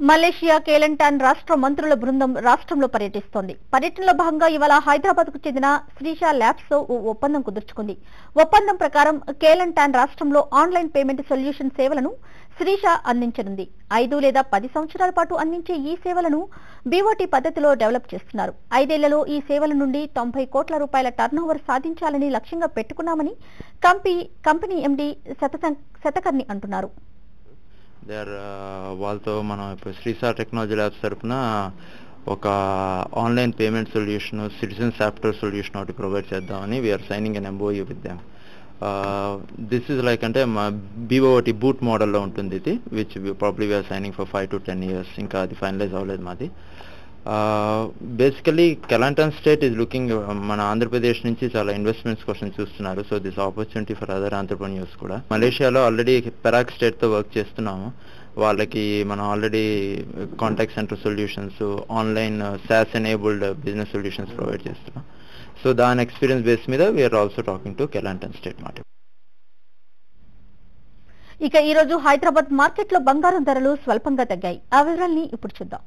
Malaysia కేలంటాన్ రాష్ట్ర మంత్రుల బృందం రాష్ట్రంలో పర్యటిస్తోంది. పర్యటనలో భాగంగా ఇవాళ హైదరాబాద్ కు చెందిన శ్రీషా ల్యాబ్స్ తో ఓ ఒప్పందం కుదుర్చుకుంది. ఒప్పందం ప్రకారం కేలంటాన్ రాష్ట్రంలో ఆన్లైన్ పేమెంట్ సొల్యూషన్ సేవలను శ్రీషా అందించనుంది. 5 లేదా 10 సంవత్సరాల పాటు అందించే ఈ సేవలను బీఓటీ పద్ధతిలో డెవలప్ చేస్తున్నారు. 5 ఏళ్లలో ఈ సేవల నుండి 90 కోట్ల రూపాయల టర్నోవర్ సాధించాలని లక్ష్యంగా పెట్టుకున్నామని కంపెనీ ఎండీ శతకర్ణి అంటున్నారు. వాళ్ళతో మనం ఇప్పుడు శ్రీసా టెక్నాలజీ ల్యాబ్స్ తరఫున ఒక online payment solution citizen software solution ఒకటి ప్రొవైడ్ చేద్దామని we're signing an MOU with them. This is like అంటే మా బీఓటీ బూట్ మోడల్లో ఉంటుంది ఇది, which probably we're signing for 5 to 10 years. ఇంకా అది ఫైనలైజ్ అవ్వలేదు మాది. Basically Kelantan state is looking, మన ఆంధ్రప్రదేశ్ నుంచి చాలా ఇన్వెస్ట్మెంట్స్ కోసం చూస్తున్నారు. So this opportunity for other entrepreneurs కూడా. మలేషియాలో ఆల్రెడీ పెరాక్ స్టేట్తో వర్క్ చేస్తున్నాము. వాళ్ళకి మనం already contact center solutions, online SaaS enabled business solutions provide చేస్తున్నాం. సో దాని ఎక్స్పీరియన్స్ బేస్ మీద we are also talking to Kelantan state మాట. ఇక ఈ రోజు హైదరాబాద్ మార్కెట్లో బంగారం ధరలు స్వల్పంగా తగ్గాయి. ఆ వివరాల్ని ఇప్పుడు చూద్దాం.